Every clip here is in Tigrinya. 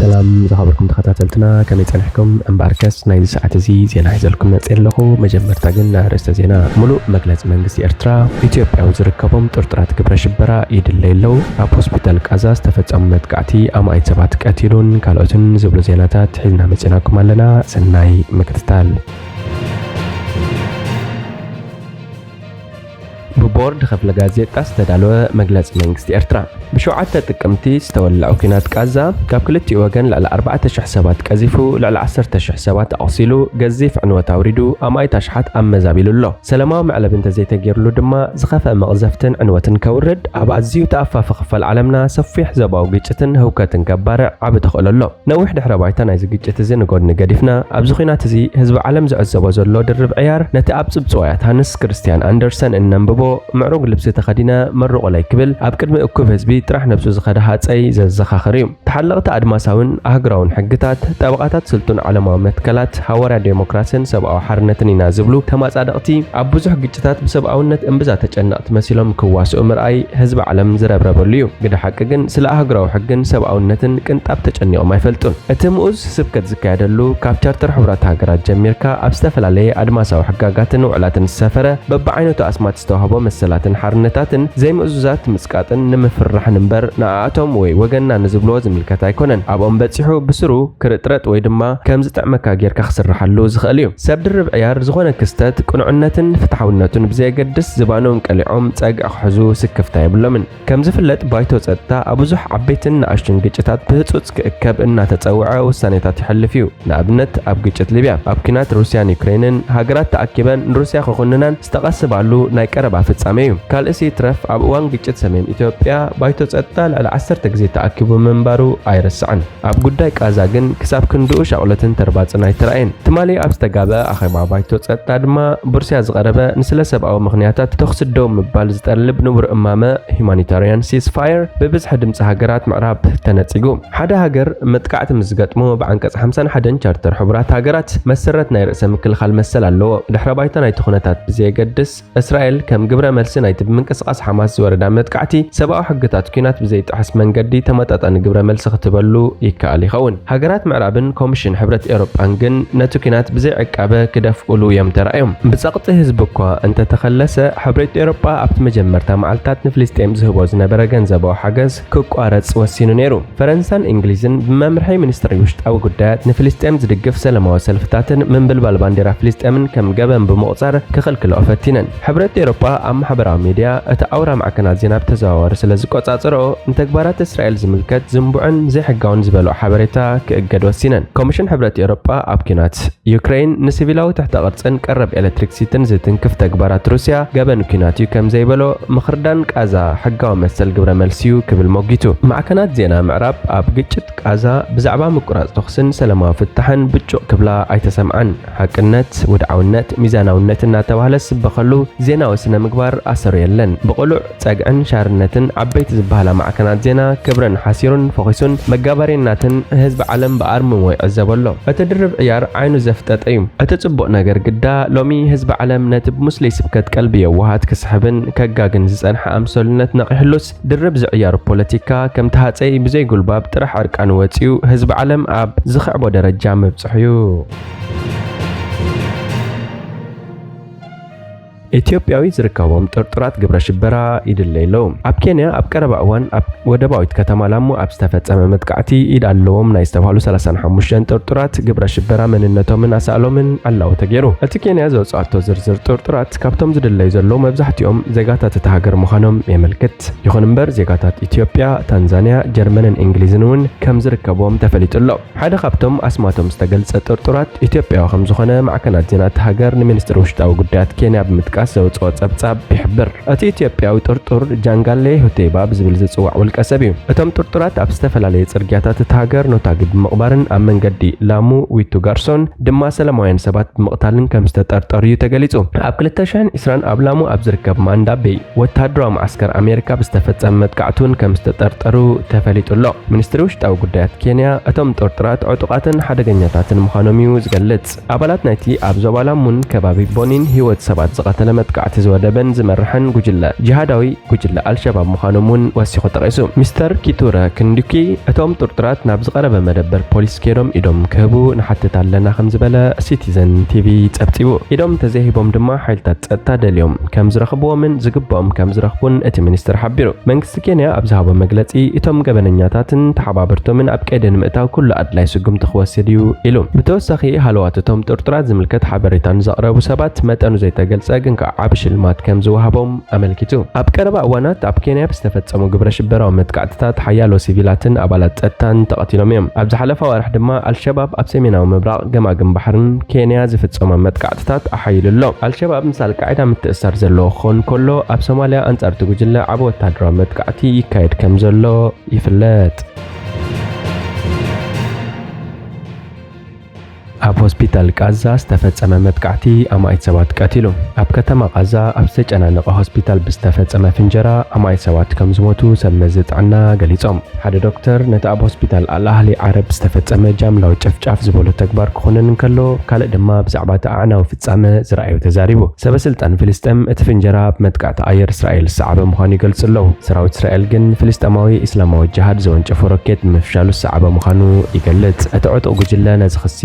سلام زخبركم تخاتلتنا كم يتنحكم امباركس نايد ساعة زي زينا عزلكم نتسير لخو مجمر تاقلنا رست زينا ملو مجلس منغسي ارترا إثيوبيا وزركبهم ترطرات كبرا شبرا ايد الليلو اب هوسبيتال كازاز تفتح امت قعتي ام اي سبات كاتيلون كالوتن زبلو زيناتات حيزنا مجيناكم لنا سناي مكتتال بورد خفل غازيتا استدالو مجلس منغستي ارترا بشوعات تقمتي استولعو كينات كازا كاب كلتي وغن لعل 4000 حسابات كازيفو لعل 10000 حسابات اقصيلو غزيف عنوات اوريدو اماي تشحات ام مزابيلو سلاماو معل بنت زيت غيرلو دما زخفه مغزفتن عنوتن كورد ابازيو تافاف خفل عالمنا سفيح زباو غيچتن هوكتن كبار عب تخللو نوح دحر بايتا نايز غيچت زين غود نغديفنا ابزو خينات زي حزب عالم زعزبو زلو درب عيار نتي ابصب صويات هانس كريستيان اندرسن اننببو معروق لبس تخدينا مرق ولا يكبل اب قدم اكو حزبي طرح نفسو زخده حصي ززخاخريو تحلقت ادماساون اهغراون حقتات طبقاتات سلطون علماء متكلات حوارا ديموكراسين سبعو حرنتن ينازبلو تماصادقتي اب بزح ግጭታት بسبعونت انبዛ ተጨናቅት መሲሎም ክዋስኡ ምርአይ ህዝብ ዓለም ዝረብረበልዩ ግደ حق ግን ስለ አህግራው حقን ሰብአውነትን ቅንጣብ ተጨኒቆም አይፈልጡን እቲ ሙዝ ስብከት ዝካየደሉ ካብ ቻርተር ሕብራት ሃገራት ጀሚርካ ኣብ ዝተፈላለየ አድማሳው حقጋትን ውዕላትን ሰፈረ በበዓይነቱ አስማት ዝተዋህቦ መሰላትን ሓርነታትን ዘይምኡዛት ምስቃጥን ንምፍራሕ ንበር ናአቶም ወይ ወገንና ንዝብሎ ዝምልከት አይኮነን ኣብኦም በፂሑ ብስሩ ክርጥረጥ ወይ ድማ ከም ዝጥዕመካ ጌርካ ክስርሓሉ ዝኽእል እዩ ሰብ ድርብ ዕያር ዝኾነ ክስተት ቁንዕነትን ፍትሓውነቱን ብዘይገድስ ዝባኖም ቀሊዖም ፀግዕ ክሕዙ ስክፍታ የብሎምን ከም ዝፍለጥ ባይቶ ፀጥታ ኣብዙሕ ዓበይትን ንኣሽቱን ግጭታት ብህፁፅ ክእከብ እናተፀውዐ ውሳኔታት ይሕልፍ እዩ ንኣብነት ኣብ ግጭት ሊብያ ኣብ ኩናት ሩስያን ዩክሬንን ሃገራት ተኣኪበን ንሩስያ ክኹንናን ዝተቐስባሉ ናይ ቀረባ ፍጻሜ እዩ ካልእሲ ትረፍ ኣብ እዋን ግጭት ሰሜን ኢትዮጵያ ባይቶ ፀጥታ ልዕሊ 10 ግዜ ተኣኪቡ መንባሩ ኣይረስዕን ኣብ ጉዳይ ቃዛ ግን ክሳብ ክንድኡ ሻቅለትን ተርባፅን ኣይተረአየን ትማሊ ኣብ ዝተጋበ ኣኼባ ባይቶ ፀጥታ ድማ ቡርስያ ዝቐረበ ንስለ ሰብኣዊ ምኽንያታት ተኽሲ ደው ምባል ዝጠልብ ንቡር እማመ ሁማኒታሪያን ሲስፋየር ብብዝሒ ድምፂ ሃገራት ምዕራብ ተነፂጉ ሓደ ሃገር መጥቃዕቲ ምዝገጥሞ ብዓንቀጽ 51 ቻርተር ሕብራት ሃገራት መሰረት ናይ ርእሰ ምክልኻል መሰል ኣለዎ ድሕረ ባይታ ናይቲ ኩነታት ብዘይገድስ እስራኤል ከም ግብረ መልሲ ናይቲ ብምንቅስቃስ ሓማስ ዝወረዳ መጥቃዕቲ ሰብኣዊ ሕግታት ኩናት ብዘይጥሕስ መንገዲ ተመጣጣኒ ግብረ መልሲ ክትበሉ ይከኣል ይኸውን ሃገራት ምዕራብን ኮሚሽን ሕብረት ኤውሮጳን ግን ነቲ ኩናት ብዘይ ዕቃበ ክደፍኡሉ እዮም ተራእዮም ብፀቕጢ ህዝቢ እኳ እንተተኸለሰ ሕብረት ኤውሮጳ ኣብቲ መጀመርታ መዓልታት ንፍልስጤም ዝህቦ ዝነበረ ገንዘባዊ ሓገዝ ክቋረፅ ወሲኑ ነይሩ ፈረንሳን እንግሊዝን ብመምርሒ ሚኒስትሪ ውሽጣዊ ጉዳያት ንፍልስጤም ዝድግፍ ሰላማዊ ሰልፍታትን ምንብልባል ባንዴራ ፍልስጤምን ከም ገበን ብምቑፃር ክኽልክልኦ ፈቲነን ሕብረት ኤውሮጳ ኣብ ማሕበራዊ ሚድያ እቲ ኣውራ ማዕከናት ዜና ብተዘዋወረ ስለ ዝቆፃፅርኦ ንተግባራት እስራኤል ዝምልከት ዝንቡዕን ዘይሕጋውን ዝበልዖ ሓበሬታ ክእገድ ወሲነን ኮሚሽን ሕብረት ኤውሮጳ ኣብ ኩናት ዩክሬን ንሲቪላዊ ትሕተ ቅርፅን ቀረብ ኤሌክትሪክሲትን ዝትንክፍ ተግባራት ሩስያ ገበን ኩናት እዩ ከም ዘይበሎ ምኽርዳን ቃዛ ሕጋዊ መሰል ግብረ መልሲዩ ክብል ሞጊቱ ማዕከናት ዜና ምዕራብ ኣብ ግጭት ቃዛ ብዛዕባ ምቁራፅ ተኽስን ሰላማዊ ፍታሕን ብጩቕ ክብላ ኣይተሰምዓን ሓቅነት ውድዓውነት ሚዛናውነት እናተባህለ ዝስበኸሉ ዜናዊ ስነ ምግባር ኣሰሩ የለን ብቑሉዕ ፀግዕን ሻርነትን ዓበይቲ ዝበሃላ ማዕከናት ዜና ክብረን ሓሲሩን ፈኺሱን መጋባሪናትን ህዝቢ ዓለም በኣርምሞ ይዕዘበሎ እቲ ድርብ ዕያር ዓይኑ ዘፍጠጠ እዩ እቲ ጽቡቕ ነገር ግዳ ሎሚ ህዝቢ ዓለም ነቲ ብሙስሊ ስብከት ቀልቢ የዋሃት ክስሕብን ከጋግን ዝፀንሐ ኣምሰልነት ነቒሕሉስ ድርብ ዝዕያሩ ፖለቲካ ከም ተሃፀይ ብዘይ ጉልባብ ጥራሕ ዕርቃኑ ወፂኡ ህዝቢ ዓለም ኣብ ዝኽዕቦ ደረጃ መብፅሕ እዩ ኢትዮጵያዊ ዝርከቦም ጥርጥራት ግብረ ሽበራ ይድለይሎ ኣብ ኬንያ ኣብ ቀረባ እዋን ኣብ ወደባዊት ከተማ ላሙ ኣብ ዝተፈጸመ መጥቃዕቲ ኢድ ኣለዎም ናይ ዝተባሃሉ 35 ጥርጥራት ግብረ ሽበራ መንነቶምን ኣሳእሎምን ኣላው ተገይሩ እቲ ኬንያ ዘውፅኣቶ ዝርዝር ጥርጥራት ካብቶም ዝድለዩ ዘለዉ መብዛሕትኦም ዜጋታት እቲ ሃገር ምዃኖም የመልክት ይኹን እምበር ዜጋታት ኢትዮጵያ ታንዛንያ ጀርመንን እንግሊዝን እውን ከም ዝርከቦም ተፈሊጡሎ ሓደ ካብቶም ኣስማቶም ዝተገልጸ ጥርጥራት ኢትዮጵያዊ ከም ዝኾነ ማዕከናት ዜና እቲ ሃገር ንሚኒስትሪ ውሽጣዊ ጉዳያት ኬንያ ብምጥቃስ ዘውፅኦ ፀብጻብ ይሕብር እቲ ኢትዮጵያዊ ጥርጡር ጃንጋሌ ሁቴባ ብዝብል ዝፅዋዕ ውልቀ ሰብ እዩ እቶም ጥርጡራት ኣብ ዝተፈላለየ ፅርግያታት እቲ ሃገር ኖታጊ ብምቕባርን ኣብ መንገዲ ላሙ ዊቱ ጋርሶን ድማ ሰላማውያን ሰባት ብምቕታልን ከም ዝተጠርጠሩ እዩ ተገሊጹ ኣብ 2020 ኣብ ላሙ ኣብ ዝርከብ ማንዳቤይ ወታደራዊ ማዕስከር ኣሜሪካ ብዝተፈጸመ መጥቃዕቱን ከም ዝተጠርጠሩ ተፈሊጡሎ ሚኒስትሪ ውሽጣዊ ጉዳያት ኬንያ እቶም ጥርጡራት ዕጡቃትን ሓደገኛታትን ምዃኖም እዩ ዝገልጽ ኣባላት ናይቲ ኣብ ዞባ ላሙን ከባቢ ቦኒን ህይወት ሰባት ዝቐተለ መጥቃዕቲ ዝወደበን ዝመርሕን ጉጅለ ጂሃዳዊ ጉጅለ አልሸባብ ምዃኖምን ወሲኹ ጠቂሱ ሚስተር ኪቱረ ክንዱኪ እቶም ጥርጥራት ናብ ዝቐረበ መደበር ፖሊስ ከይዶም ኢዶም ክህቡ ንሓትት ኣለና ከም ዝበለ ሲቲዘን ቲቪ ጸብጺቡ ኢዶም ተዘሂቦም ድማ ሓይልታት ጸጥታ ደልዮም ከም ዝረኽብዎምን ዝግብኦም ከም ዝረኽቡን እቲ ሚኒስትር ሓቢሩ መንግስቲ ኬንያ ኣብ ዝሃቦ መግለጺ እቶም ገበነኛታትን ተሓባበርቶምን ኣብ ቀይዲ ንምእታው ኩሉ ኣድላይ ስጉምቲ ክወስድ እዩ ኢሉ ብተወሳኺ ሃለዋት እቶም ጥርጥራት ዝምልከት ሓበሬታን ዘቕረቡ ሰባት መጠኑ ዘይተገልጸ ግን ከዓ ዓቢ ሽልማት ከም ዝወሃቦም ኣመልኪቱ ኣብ ቀረባ እዋናት ኣብ ኬንያ ብዝተፈጸሙ ግብረ ሽበራዊ መጥቃዕትታት ሓያሎ ሲቪላትን ኣባላት ጸጥታን ተቐቲሎም እዮም ኣብ ዝሓለፈ ወርሒ ድማ አልሸባብ ኣብ ሰሜናዊ ምብራቕ ገማግም ባሕርን ኬንያ ዝፍጸሙ መጥቃዕትታት ኣሓይሉ ኣሎ አልሸባብ ምስ አልቃዒዳ ምትእስሳር ዘለዎ ክኾን ከሎ ኣብ ሶማልያ ኣንጻር እቲ ጉጅለ ዓቢ ወታደራዊ መጥቃዕቲ ይካየድ ከም ዘሎ ይፍለጥ ኣብ ሆስፒታል ቃዛ ዝተፈጸመ መጥቃዕቲ ኣማኢት ሰባት ቀቲሉ ኣብ ከተማ ቃዛ ኣብ ዝተጨናነቐ ሆስፒታል ብዝተፈጸመ ፍንጀራ ኣማኢት ሰባት ከም ዝሞቱ ሰብ መዚ ጥዕና ገሊጾም ሓደ ዶክተር ነቲ ኣብ ሆስፒታል አልኣህሊ ዓረብ ዝተፈጸመ ጃምላዊ ጨፍጫፍ ዝበሎ ተግባር ክኾንን እንከሎ ካልእ ድማ ብዛዕባ እቲ ኣዕናዊ ፍጻመ ዝረኣዩ ተዛሪቡ ሰበስልጣን ፍልስጤም እቲ ፍንጀራ ብመጥቃዕቲ ኣየር እስራኤል ዝሰዓበ ምዃኑ ይገልጹ ኣለዉ ሰራዊት እስራኤል ግን ፍልስጤማዊ እስላማዊ ጅሃድ ዘወንጨፎ ሮኬት ምፍሻሉ ዝሰዓበ ምዃኑ ይገልጽ እቲ ዕጡቕ ጉጅለ ነዚ ክሲ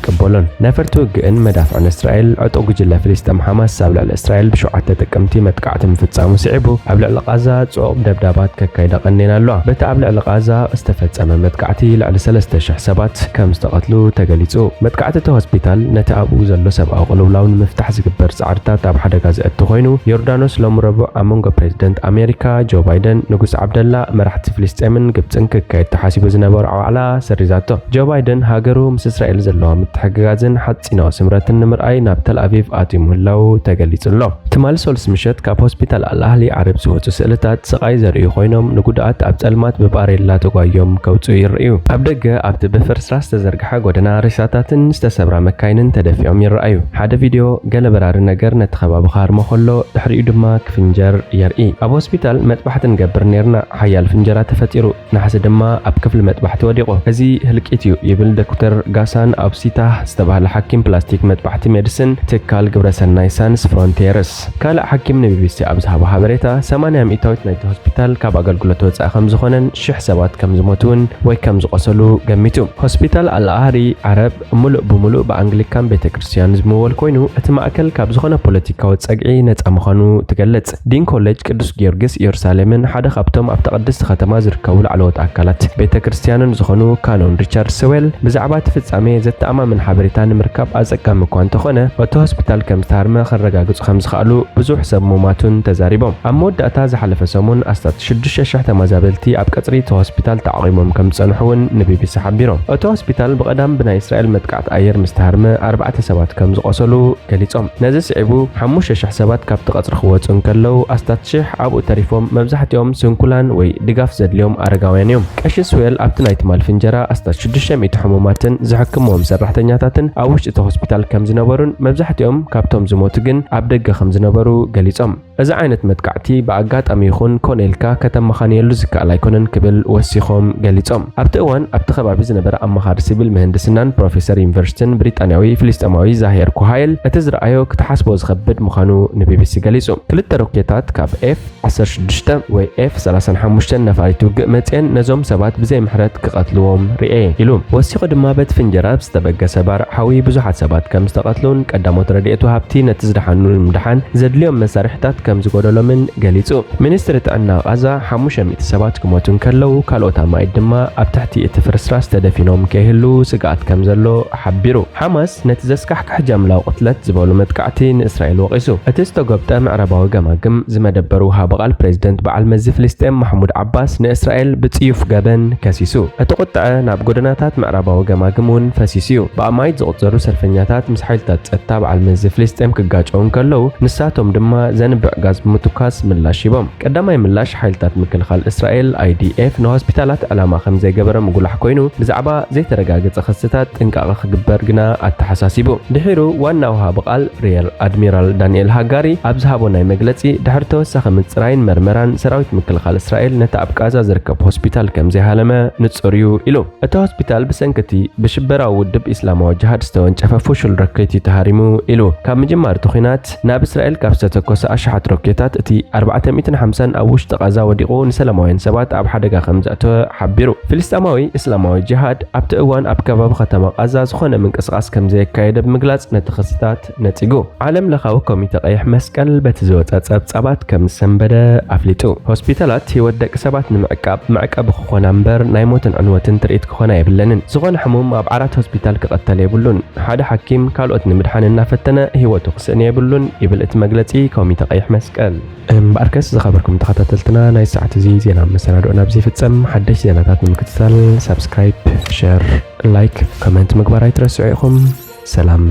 قبولن نفرت وجئن مدافع إسرائيل عطوا جل فلسطين حماس سابل على إسرائيل بشوعة تقمتي متقعت مفتزام وسعبو قبل الغزة صعوب دبدبات ككيد قنينا له بتقبل الغزة استفدت أمام متقعتي على 3 حسابات كم استقتلوا تجليسو متقعته هوسبيتال نتابو زلو سبع قلوب لون مفتاح زكبر سعرتا تاب حدا غزة تخوينو يوردانوس لمربع أمونغ بريزيدنت أمريكا جو بايدن نقص عبد الله مرحت فلسطين جبتن ككيد تحاسب زنبور على سرزاته جو بايدن هاجرو مس إسرائيل زلوا حجازن حتى سمرة النمرأي ناب تل أبيب آتيم الله تجليس الله تمال سولس مشت كاب هوسبيتال الأهلي عرب سوت سئلتات سقاي زريو خوينهم نقودات أبتلمات بباري لا تقايم كوتو يرأيو أبدأ أبت بفرس راس تزرقها قدنا رساتاتن استسبرا مكاينن تدفيهم يرأيو هذا فيديو قال برار نجر نتخبى بخار مخلو تحريق دما كفنجر يرأي أب هوسبيتال متبحت نجبر نيرنا حيال فنجرات تفتيرو نحس دما أب كفل متبحت وديقو هذه هلكيتيو يبل دكتور غاسان أب سيتا استباح لحكيم بلاستيك متبحتي ميديسن تكال جبرسناي سانس فرونتيرس كالا حكيم نبيبيستي أبزها بحبريتا 8 مئتوت نايت هوسبيتال كاب أقلقلتو تساخم زخونن شح سوات كم زموتون وي كم زقصلو جميتو هوسبيتال الأهري عرب ملؤ بملؤ بأنجليكان بيت كريستيان زموال كوينو اتماكل كاب زخونة بوليتيكا وتساقعي نتأمخانو تقلت دين كوليج قدس جيورجس يرسالمن حدا خبتم أبتقدس ختما زركول علوت أكلت بيت كريستيان زخونو كانون ريتشارد سويل بزعبات فتسامي زت أما من حبريتان مركب أزكام مكوان تخونه وتو هوسبيتال كم تارما خرجاجز خمس خالو بزوح حساب موماتون تزاريبهم أمود أتاز حلف سمون أستات شدش شحت مزابلتي أبكتري تو هوسبيتال تعقيمهم كم تصنحون نبي بسحبيرهم وتو هوسبيتال بقدام بنا إسرائيل متقعت أير مستهرمة 4 سبات كم زقصلو كليتهم نزس عبو حموش حسابات كاب تقطر خواتون كلو أستات شح أبو تاريفهم مبزحت يوم سنكولان وي دقاف زد اليوم أرجعوان يوم كأش سويل أبتنايت مال فنجرة أستات شدش ميت حموماتن زحكمهم سرحتنياتن أوش تو هوسبيتال كم زنبرون مبزحتهم كابتوم زموتجن عبدك خم زنبرو جليسهم إذا عينت متقعتي بعقات أميخون كونيلكا كتم مخانيلو زكاء لايكونن قبل وسيخهم جليسهم أبتأوان أبتخبر بزنبر أما خارسيبل مهندسنان بروفيسور يونيفرسيتي بريطانيوي فلسطيناوي زاهير كوهايل أتزر أيو كتحسبو زخبد مخانو نبي بس جليسهم كلتا روكيتات كاب F-16 و F-35 نفايتو قمتين نزوم سبات بزي محرات كقتلوهم رئي إلوم وسيخو دمابت فنجراب ستبقى سبار حوي بزوحات سبات كم استقتلون قداموت رديئتو هابتي نتزدحانو المدحان زد اليوم مسارحتات كم زقودلو من قليتو منسترت عنا غازا 500 سبات كموتون كلو كالوتا ما يدما أبتحتي اتفرسراس تدفينوم كيهلو سقات كم زلو حبيرو حماس نتزسكح كحجام لاو قتلت زبولو متقعتين إسرائيل وقيسو اتستو قبتا معرباو قماقم زما دبروها بقال بريزيدنت بعال مزي فلسطين محمود عباس نإسرائيل بتسيوف قابن كاسيسو اتقطع ناب قدناتات معرباو قماقمون فاسيسيو بقمايت زغطزرو سرفنياتات مسحيلتات اتابع المزي فلسطين كقاجعون كلو نساتهم دما زنبع ጋዝ ምቱካስ ምላሽ ይቦም ቀዳማይ ምላሽ ሓይልታት ምክልኻል እስራኤል IDF ንሆስፒታላት ዕላማ ከም ዘይገበረ ምጉላሕ ኮይኑ ብዛዕባ ዘይተረጋገፀ ክስታት ጥንቃቐ ክግበር ግና ኣተሓሳሲቡ ድሒሩ ዋና ወሃቢ ቃል ሪየር ኣድሚራል ዳንኤል ሃጋሪ ኣብ ዝሃቦ ናይ መግለጺ ድሕሪ ተወሳኺ ምጽራይን መርመራን ሰራዊት ምክልኻል እስራኤል ነታ ኣብ ጋዛ ዝርከብ ሆስፒታል ከም ዘይሃለመ ንጹር እዩ ኢሉ እቲ ሆስፒታል ብሰንከቲ ብሽበራዊ ውድብ ኢስላማዊ ጅሃድ ዝተወንጨፈ ፉሹል ሮኬት ተሃሪሙ ኢሉ ካብ ምጅማር እቲ ኩናት ናብ እስራኤል ካብ ዝተተኮሰ ኣሽሓት ሮኬታት እቲ 450 ኣብ ውሽጢ ጋዛ ወዲቑ ንሰላማውያን ሰባት ኣብ ሓደጋ ከም ዘእተወ ሓቢሩ ፍልስጤማዊ እስላማዊ ጅሃድ ኣብቲ እዋን ኣብ ከባቢ ከተማ ጋዛ ዝኾነ ምንቅስቓስ ከም ዘየካየደ ብምግላጽ ነቲ ክስታት ነጺጉ ዓለም ለኻዊ ኮሚቴ ቀይሕ መስቀል በቲ ዝወፀ ጸብጻባት ከም ሰንበደ ኣፍሊጡ ሆስፒታላት ህይወት ደቂ ሰባት ንምዕቃብ መዕቀቢ ክኾና እምበር ናይ ሞትን ዕንወትን ትርኢት ክኾና የብለንን ዝኾነ ሕሙም ኣብ ዓራት ሆስፒታል ክቐተል የብሉን ሓደ ሓኪም ካልኦት ንምድሓን እናፈተነ ህይወቱ ክስእን የብሉን ይብል እቲ መግለጺ ኮሚቴ ቀይሕ መስቀል እምበኣርከስ ዝኸበርኩም ተኸታተልትና ናይ ሰዓት እዚ ዜና መሰናዶና ኣብዚ ፍጸም ሓደሽ ዜናታት ንምክትታል ሰብስክራይብ ሼር ላይክ ኮሜንት ምግባር ኣይትረስዑ ኢኹም ሰላም